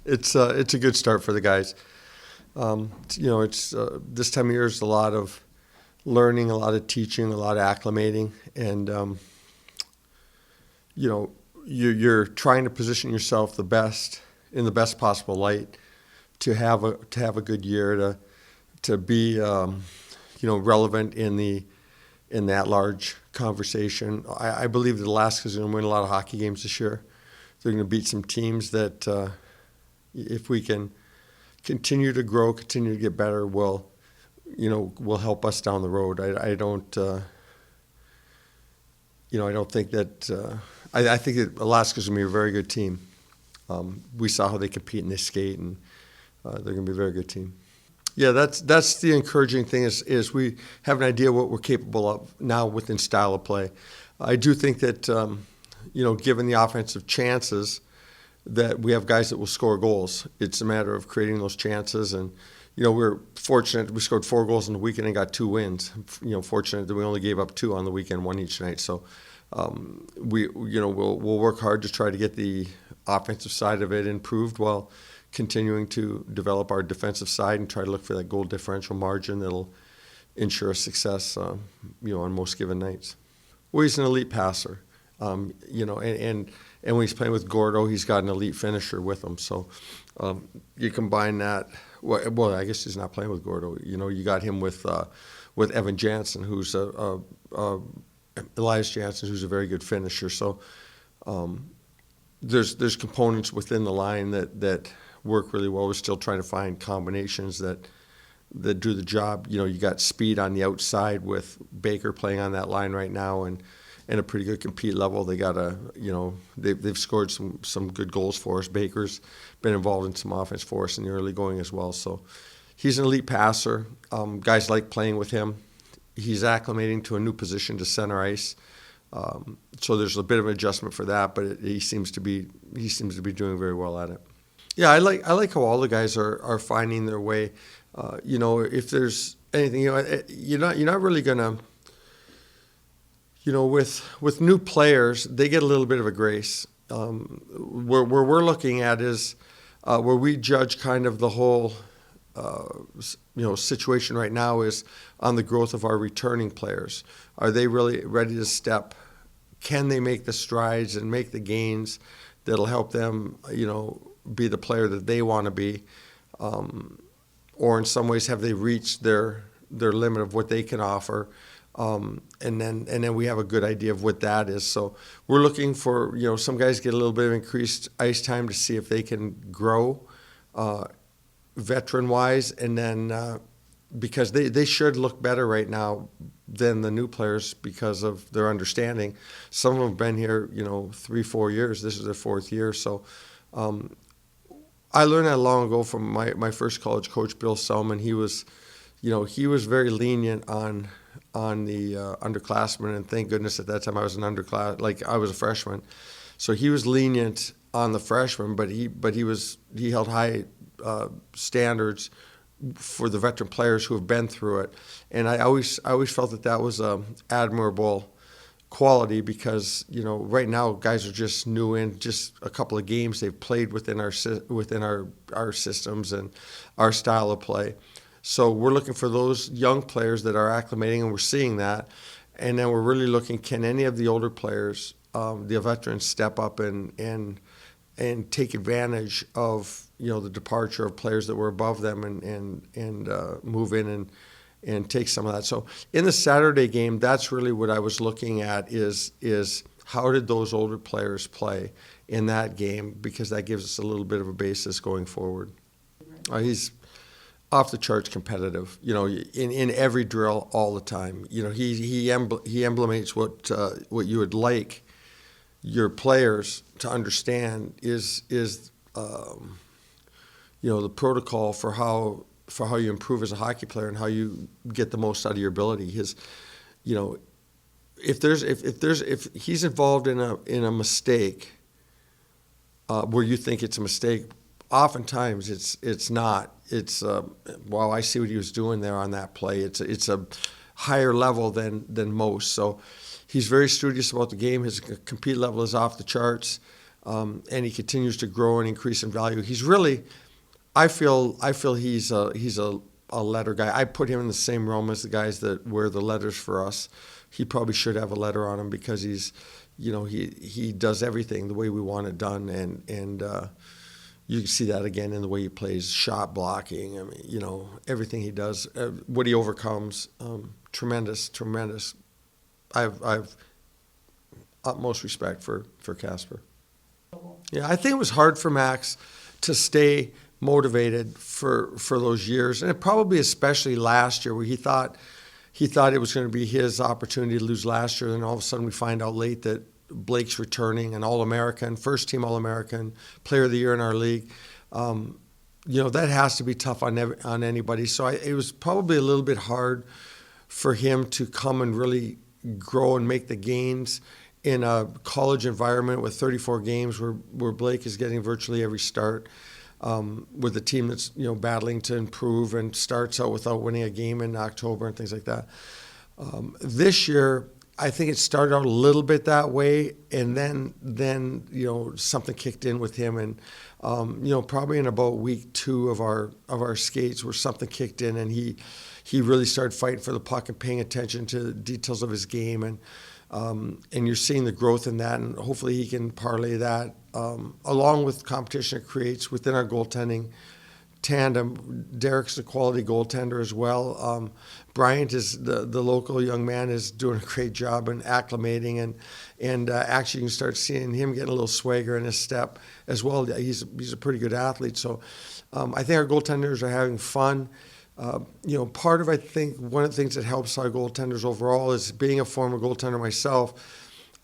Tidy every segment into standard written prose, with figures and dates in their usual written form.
It's a good start for the guys. It's this time of year is a lot of learning, a lot of teaching, a lot of acclimating, and you know you're trying to position yourself the best in the best possible light to have a good year to be relevant in that large conversation. I believe that Alaska's going to win a lot of hockey games this year. They're going to beat some teams that if we can continue to grow, continue to get better, will help us down the road. I don't I don't think that I think that Alaska's going to be a very good team. We saw how they compete and they skate, and they're going to be a very good team. Yeah, that's the encouraging thing is we have an idea what we're capable of now within style of play. I do think that given the offensive chances, that we have guys that will score goals. It's a matter of creating those chances, and we're fortunate we scored 4 goals in the weekend and got 2 wins. Fortunate that we only gave up 2 on the weekend, 1 each night. So we'll work hard to try to get the offensive side of it improved while continuing to develop our defensive side and try to look for that goal differential margin that'll ensure success, on most given nights. Well, he's an elite passer, and when he's playing with Gordo, he's got an elite finisher with him. So you combine that. Well, I guess he's not playing with Gordo. You got him with Evan Jansen, who's Elias Jansen, who's a very good finisher. So there's components within the line that work really well. We're still trying to find combinations that do the job. You got speed on the outside with Baker playing on that line right now, and a pretty good compete level. They got they've scored some good goals for us. Baker's been involved in some offense for us in the early going as well. So he's an elite passer. Guys like playing with him. He's acclimating to a new position to center ice. So there's a bit of an adjustment for that, but he seems to be doing very well at it. Yeah, I like how all the guys are finding their way. If there's anything, you're not really gonna, with new players, they get a little bit of a grace. Where we're looking at is where we judge kind of the whole situation right now is on the growth of our returning players. Are they really ready to step? Can they make the strides and make the gains that'll help them, be the player that they want to be? Or in some ways, have they reached their limit of what they can offer? And then we have a good idea of what that is. So we're looking for, some guys get a little bit of increased ice time to see if they can grow veteran-wise, and then because they should look better right now than the new players because of their understanding. Some of them have been here, 3-4 years. This is their 4th year. So I learned that long ago from my first college coach, Bill Selman. He was very lenient on the underclassmen, and thank goodness at that time I was I was a freshman. So he was lenient on the freshmen, but he held high standards for the veteran players who have been through it. And I always felt that was a admirable quality because right now guys are just new in just a couple of games they've played within our systems and our style of play. So we're looking for those young players that are acclimating, and we're seeing that. And then we're really looking, can any of the older players, the veterans, step up and take advantage of the departure of players that were above them and move in and take some of that. So in the Saturday game, that's really what I was looking at is how did those older players play in that game, because that gives us a little bit of a basis going forward. He's off the charts competitive, in every drill all the time. He emblemates what you would like your players to understand is the protocol for how you improve as a hockey player and how you get the most out of your ability. If he's involved in a mistake where you think it's a mistake, oftentimes it's not. It's wow, I see what he was doing there on that play. It's a higher level than most. So he's very studious about the game. His compete level is off the charts. and he continues to grow and increase in value. He's really, I feel he's a letter guy. I put him in the same realm as the guys that wear the letters for us. He probably should have a letter on him because he does everything the way we want it done, and you can see that again in the way he plays shot blocking. I mean, everything he does, what he overcomes, tremendous. I've utmost respect for Casper. Yeah, I think it was hard for Max to stay motivated for those years, and probably especially last year where he thought it was going to be his opportunity to lose last year, and all of a sudden we find out late that Blake's returning, an All-American, first-team All-American, Player of the Year in our league. That has to be tough on anybody. So it was probably a little bit hard for him to come and really grow and make the gains in a college environment with 34 games where Blake is getting virtually every start, with a team that's battling to improve and starts out without winning a game in October and things like that. This year, I think it started out a little bit that way, and then something kicked in with him, and probably in about week 2 of our skates where something kicked in, and he really started fighting for the puck and paying attention to the details of his game, and you're seeing the growth in that, and hopefully he can parlay that along with competition it creates within our goaltending tandem. Derek's a quality goaltender as well. Bryant is the local young man is doing a great job in acclimating, and actually you can start seeing him getting a little swagger in his step as well. He's a pretty good athlete. So I think our goaltenders are having fun. I think one of the things that helps our goaltenders overall is being a former goaltender myself.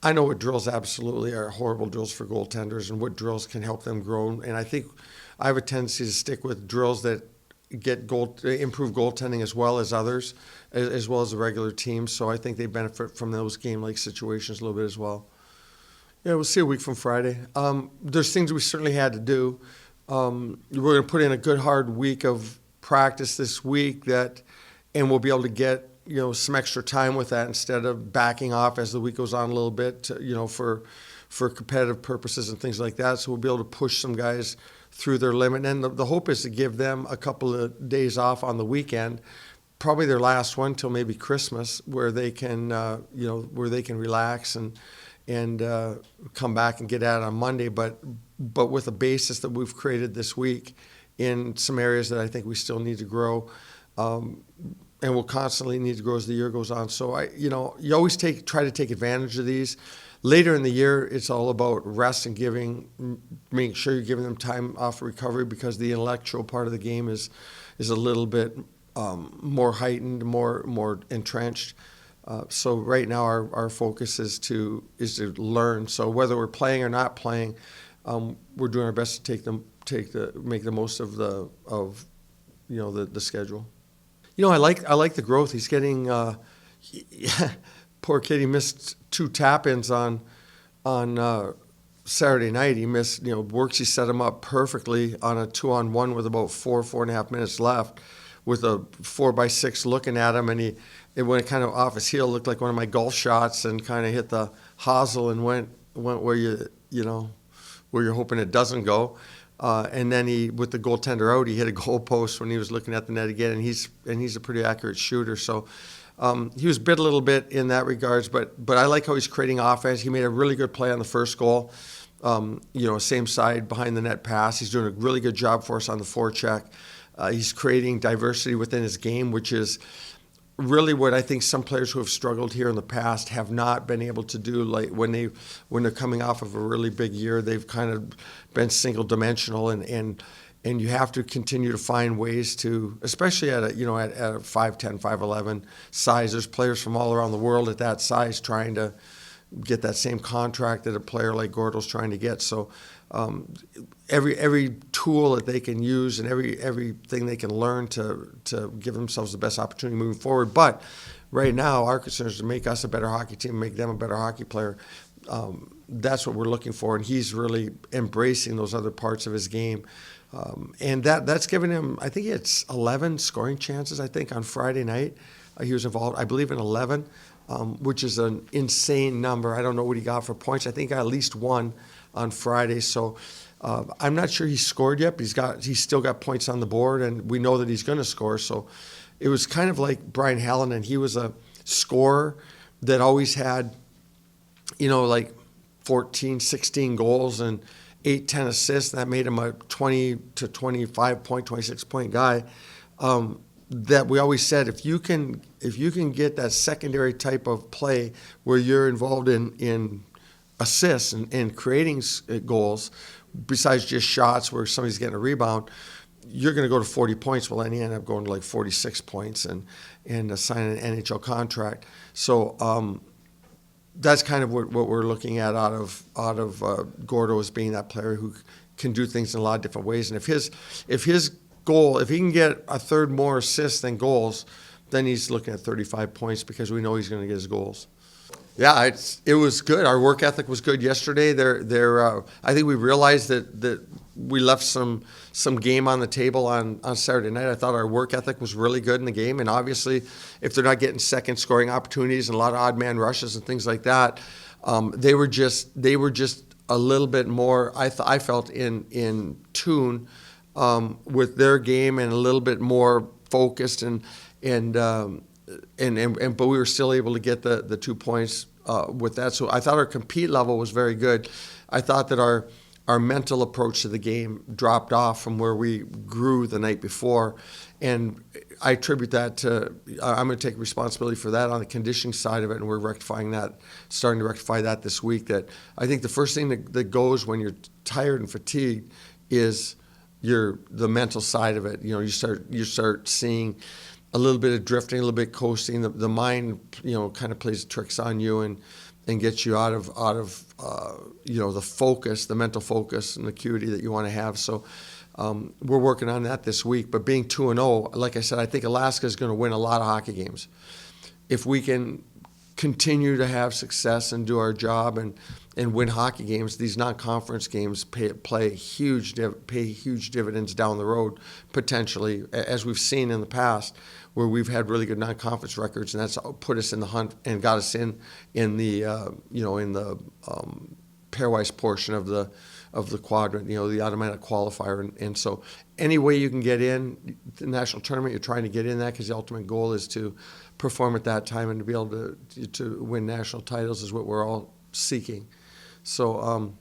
I know what drills absolutely are horrible drills for goaltenders and what drills can help them grow. And I think I have a tendency to stick with drills that improve goaltending as well as others, as well as the regular teams. So I think they benefit from those game-like situations a little bit as well. Yeah, we'll see a week from Friday. There's things we certainly had to do. We're going to put in a good hard week of practice this week and we'll be able to get some extra time with that instead of backing off as the week goes on a little bit, for competitive purposes and things like that. So we'll be able to push some guys through their limit. And the hope is to give them a couple of days off on the weekend, probably their last one till maybe Christmas, where they can relax and come back and get at it on Monday, but with a basis that we've created this week in some areas that I think we still need to grow. And we'll constantly need to grow as the year goes on. So you always try to take advantage of these. Later in the year, it's all about rest and making sure you're giving them time off recovery, because the intellectual part of the game is a little bit more heightened, more entrenched. So right now our focus is to learn. So whether we're playing or not playing, we're doing our best to make the most of the schedule. I like the growth. He's getting, poor kid, he missed 2 tap-ins on Saturday night. He missed, Worksy set him up perfectly on a 2-on-1 with about 4.5 minutes left, with a 4x6 looking at him, and it went kind of off his heel, looked like one of my golf shots, and kind of hit the hosel and went where where you're hoping it doesn't go. And then with the goaltender out, he hit a goal post when he was looking at the net again, and he's a pretty accurate shooter. So he was bit a little bit in that regards, but I like how he's creating offense. He made a really good play on the first goal, same side behind the net pass. He's doing a really good job for us on the forecheck. He's creating diversity within his game, which is really what I think some players who have struggled here in the past have not been able to do. Like when they're coming off of a really big year, they've kind of been single dimensional, and you have to continue to find ways to, especially at a 5'10", 5'11" size. There's players from all around the world at that size trying to get that same contract that a player like Gordo's trying to get. So every tool that they can use and everything they can learn to give themselves the best opportunity moving forward. But right now, our concern is to make us a better hockey team, make them a better hockey player. That's what we're looking for, and he's really embracing those other parts of his game. And that's given him, I think it's 11 scoring chances, I think, on Friday night. He was involved, I believe, in 11, which is an insane number. I don't know what he got for points. I think he got at least 1 on Friday. So I'm not sure he's scored yet, but he's still got points on the board, and we know that he's going to score. So it was kind of like Brian Hallinan. He was a scorer that always had, like 14, 16 goals and 8, 10 assists. That made him a 20 to 25 point, 26 point guy. That we always said, if you can get that secondary type of play where you're involved in assists and creating goals, besides just shots where somebody's getting a rebound, you're going to go to 40 points. Well, then you end up going to like 46 points and sign an NHL contract. So that's kind of what we're looking at out of Gordo, as being that player who can do things in a lot of different ways. And if his goal, if he can get a third more assists than goals, then he's looking at 35 points, because we know he's going to get his goals. Yeah, it was good. Our work ethic was good yesterday. I think we realized that we left some game on the table on Saturday night. I thought our work ethic was really good in the game, and obviously, if they're not getting second scoring opportunities and a lot of odd man rushes and things like that, they were just a little bit more. I felt in tune with their game, and a little bit more focused but we were still able to get the 2 points with that. So I thought our compete level was very good. I thought that our mental approach to the game dropped off from where we grew the night before, and I attribute that to, I'm going to take responsibility for that on the conditioning side of it, and we're starting to rectify that this week. That I think the first thing that goes when you're tired and fatigued is the mental side of it. You start seeing a little bit of drifting, a little bit coasting. The mind, kind of plays tricks on you and gets you out of the focus, the mental focus and acuity that you want to have. So we're working on that this week. But being 2-0, like I said, I think Alaska is going to win a lot of hockey games. If we can continue to have success and do our job and win hockey games, these non-conference games pay huge dividends down the road, potentially, as we've seen in the past, where we've had really good non-conference records, and that's put us in the hunt and got us in the pairwise portion of the quadrant, the automatic qualifier, and so any way you can get in the national tournament, you're trying to get in that, because the ultimate goal is to perform at that time and to be able to win national titles is what we're all seeking. So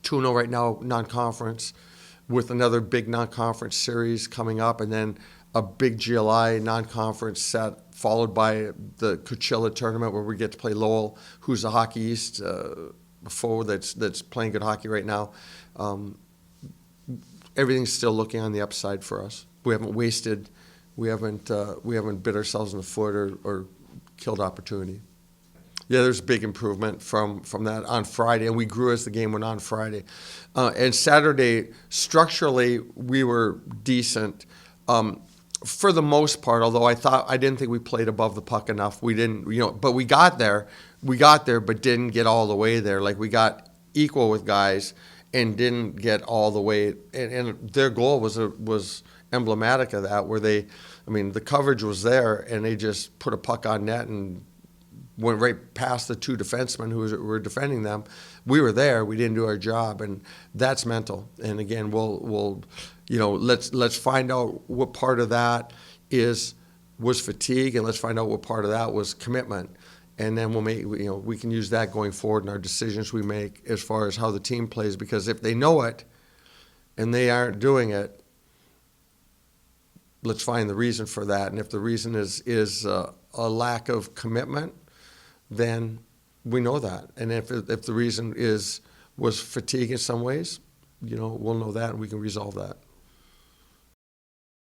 2-0 right now, non-conference, with another big non-conference series coming up, and then a big GLI non-conference set, followed by the Coachella tournament, where we get to play Lowell, who's the Hockey East forward that's playing good hockey right now. Everything's still looking on the upside for us. We haven't bit ourselves in the foot or killed opportunity. Yeah, there's a big improvement from that on Friday, and we grew as the game went on Friday. And Saturday, structurally, we were decent for the most part. Although I didn't think we played above the puck enough. We didn't, but we got there. We got there, but didn't get all the way there. Like, we got equal with guys and didn't get all the way. And their goal was emblematic of that, where the coverage was there, and they just put a puck on net and went right past the two defensemen who were defending them. We were there. We didn't do our job, and that's mental. And again, we'll let's find out what part of that was fatigue, and let's find out what part of that was commitment. And then we can use that going forward in our decisions we make as far as how the team plays. Because if they know it and they aren't doing it, let's find the reason for that. And if the reason is a lack of commitment, then we know that. And if the reason was fatigue in some ways, we'll know that, and we can resolve that.